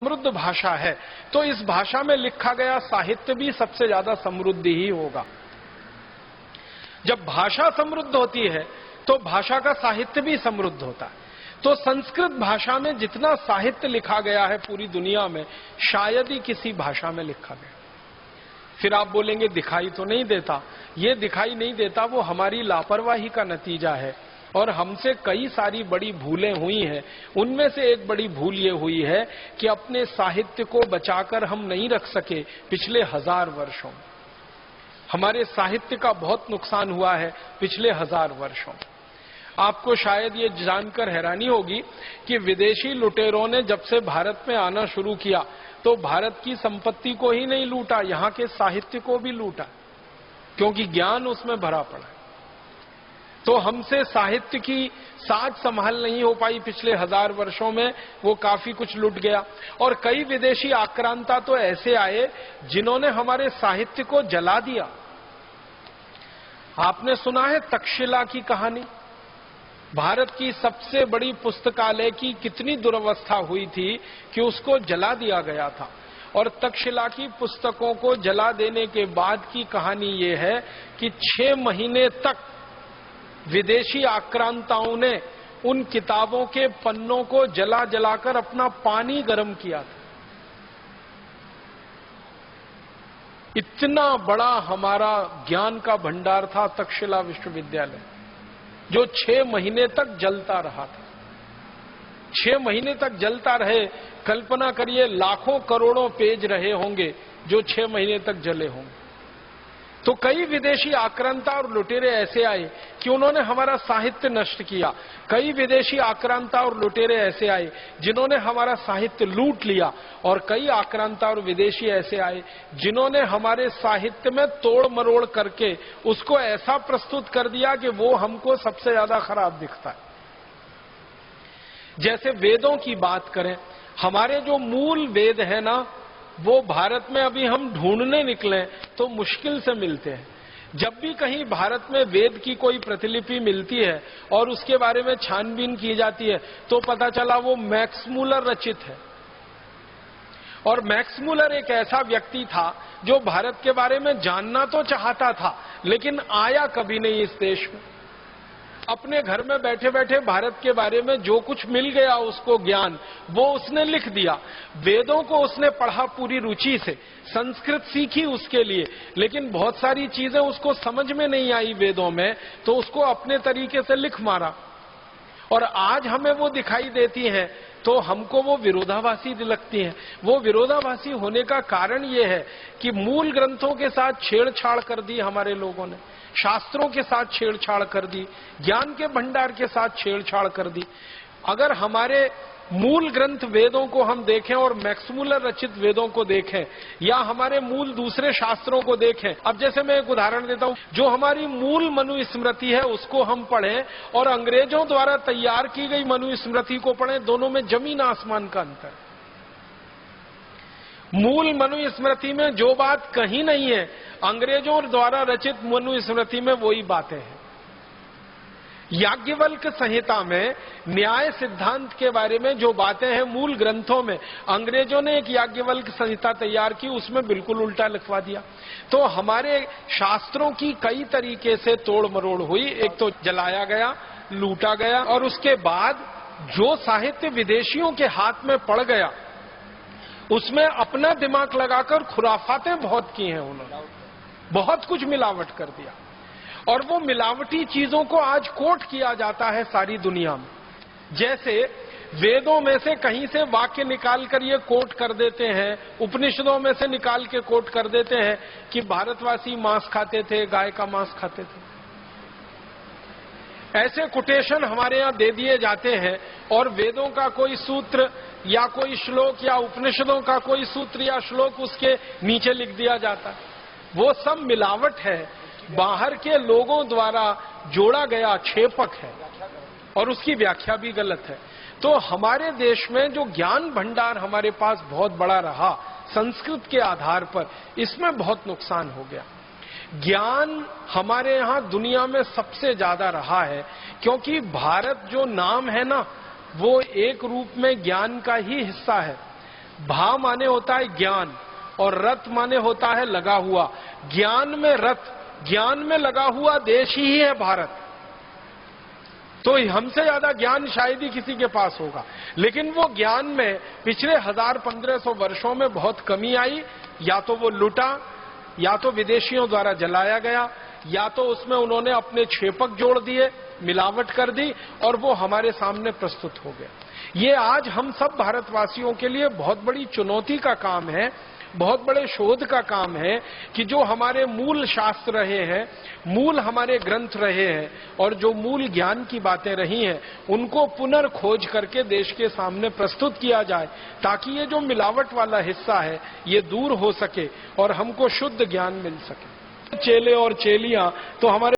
समृद्ध भाषा है, तो इस भाषा में लिखा गया साहित्य भी सबसे ज्यादा समृद्ध ही होगा। जब भाषा समृद्ध होती है तो भाषा का साहित्य भी समृद्ध होता है। तो संस्कृत भाषा में जितना साहित्य लिखा गया है पूरी दुनिया में, शायद ही किसी भाषा में लिखा गया। फिर आप बोलेंगे दिखाई तो नहीं देता। ये दिखाई नहीं देता वो हमारी लापरवाही का नतीजा है, और हमसे कई सारी बड़ी भूलें हुई हैं। उनमें से एक बड़ी भूल ये हुई है कि अपने साहित्य को बचाकर हम नहीं रख सके। पिछले 1000 वर्षों में हमारे साहित्य का बहुत नुकसान हुआ है। पिछले 1000 वर्षों में आपको शायद ये जानकर हैरानी होगी कि विदेशी लुटेरों ने जब से भारत में आना शुरू किया तो भारत की संपत्ति को ही नहीं लूटा, यहां के साहित्य को भी लूटा, क्योंकि ज्ञान उसमें भरा पड़ा है। तो हमसे साहित्य की साज संभाल नहीं हो पाई पिछले 1000 वर्षों में, वो काफी कुछ लुट गया। और कई विदेशी आक्रांता तो ऐसे आए जिन्होंने हमारे साहित्य को जला दिया। आपने सुना है तक्षशिला की कहानी? भारत की सबसे बड़ी पुस्तकालय की कितनी दुर्वस्था हुई थी कि उसको जला दिया गया था। और तक्षशिला की पुस्तकों को जला देने के बाद की कहानी ये है कि 6 महीने तक विदेशी आक्रांताओं ने उन किताबों के पन्नों को जला जलाकर अपना पानी गर्म किया था। इतना बड़ा हमारा ज्ञान का भंडार था तक्षशिला विश्वविद्यालय, जो 6 महीने तक जलता रहा था। 6 महीने तक जलता रहे। कल्पना करिए लाखों करोड़ों पेज रहे होंगे जो 6 महीने तक जले होंगे। तो कई विदेशी आक्रांता और लुटेरे ऐसे आए कि उन्होंने हमारा साहित्य नष्ट किया। कई विदेशी आक्रांता और लुटेरे ऐसे आए जिन्होंने हमारा साहित्य लूट लिया। और कई आक्रांता और विदेशी ऐसे आए जिन्होंने हमारे साहित्य में तोड़ मरोड़ करके उसको ऐसा प्रस्तुत कर दिया कि वो हमको सबसे ज्यादा खराब दिखता है। जैसे वेदों की बात करें, हमारे जो मूल वेद है ना, वो भारत में अभी हम ढूंढने निकले तो मुश्किल से मिलते हैं। जब भी कहीं भारत में वेद की कोई प्रतिलिपि मिलती है और उसके बारे में छानबीन की जाती है तो पता चला वो मैक्स मूलर रचित है। और मैक्स मूलर एक ऐसा व्यक्ति था जो भारत के बारे में जानना तो चाहता था लेकिन आया कभी नहीं इस देश में। अपने घर में बैठे बैठे भारत के बारे में जो कुछ मिल गया उसको ज्ञान, वो उसने लिख दिया। वेदों को उसने पढ़ा पूरी रुचि से, संस्कृत सीखी उसके लिए, लेकिन बहुत सारी चीजें उसको समझ में नहीं आई वेदों में, तो उसको अपने तरीके से लिख मारा। और आज हमें वो दिखाई देती हैं तो हमको वो विरोधाभासी लगती हैं। वो विरोधाभासी होने का कारण ये है कि मूल ग्रंथों के साथ छेड़छाड़ कर दी हमारे लोगों ने, शास्त्रों के साथ छेड़छाड़ कर दी, ज्ञान के भंडार के साथ छेड़छाड़ कर दी। अगर हमारे मूल ग्रंथ वेदों को हम देखें और मैक्स मूलर रचित वेदों को देखें, या हमारे मूल दूसरे शास्त्रों को देखें, अब जैसे मैं एक उदाहरण देता हूं, जो हमारी मूल मनुस्मृति है उसको हम पढ़ें और अंग्रेजों द्वारा तैयार की गई मनुस्मृति को पढ़ें, दोनों में जमीन आसमान का अंतर। मूल मनुस्मृति में जो बात कहीं नहीं है, अंग्रेजों द्वारा रचित मनुस्मृति में वही बातें हैं। याज्ञवल्क संहिता में न्याय सिद्धांत के बारे में जो बातें हैं मूल ग्रंथों में, अंग्रेजों ने एक याज्ञवल्क संहिता तैयार की, उसमें बिल्कुल उल्टा लिखवा दिया। तो हमारे शास्त्रों की कई तरीके से तोड़ मरोड़ हुई। एक तो जलाया गया, लूटा गया, और उसके बाद जो साहित्य विदेशियों के हाथ में पड़ गया उसमें अपना दिमाग लगाकर खुराफातें बहुत की हैं उन्होंने, बहुत कुछ मिलावट कर दिया। और वो मिलावटी चीजों को आज कोट किया जाता है सारी दुनिया में। जैसे वेदों में से कहीं से वाक्य निकाल कर ये कोट कर देते हैं, उपनिषदों में से निकाल के कोट कर देते हैं कि भारतवासी मांस खाते थे, गाय का मांस खाते थे। ऐसे कोटेशन हमारे यहाँ दे दिए जाते हैं और वेदों का कोई सूत्र या कोई श्लोक या उपनिषदों का कोई सूत्र या श्लोक उसके नीचे लिख दिया जाता है। वो सब मिलावट है, बाहर के लोगों द्वारा जोड़ा गया क्षेपक है और उसकी व्याख्या भी गलत है। तो हमारे देश में जो ज्ञान भंडार हमारे पास बहुत बड़ा रहा संस्कृत के आधार पर, इसमें बहुत नुकसान हो गया। ज्ञान हमारे यहाँ दुनिया में सबसे ज्यादा रहा है क्योंकि भारत जो नाम है ना, वो एक रूप में ज्ञान का ही हिस्सा है। भा माने होता है ज्ञान और रथ माने होता है लगा हुआ। ज्ञान में रथ, ज्ञान में लगा हुआ देश ही है भारत। तो हमसे ज्यादा ज्ञान शायद ही किसी के पास होगा, लेकिन वो ज्ञान में पिछले 1000-1500 वर्षों में बहुत कमी आई। या तो वो लुटा, या तो विदेशियों द्वारा जलाया गया, या तो उसमें उन्होंने अपने छेपक जोड़ दिए, मिलावट कर दी और वो हमारे सामने प्रस्तुत हो गया। ये आज हम सब भारतवासियों के लिए बहुत बड़ी चुनौती का काम है, बहुत बड़े शोध का काम है कि जो हमारे मूल शास्त्र रहे हैं, मूल हमारे ग्रंथ रहे हैं और जो मूल ज्ञान की बातें रही हैं, उनको पुनर्खोज करके देश के सामने प्रस्तुत किया जाए, ताकि ये जो मिलावट वाला हिस्सा है ये दूर हो सके और हमको शुद्ध ज्ञान मिल सके। चेले और चेलियां तो हमारे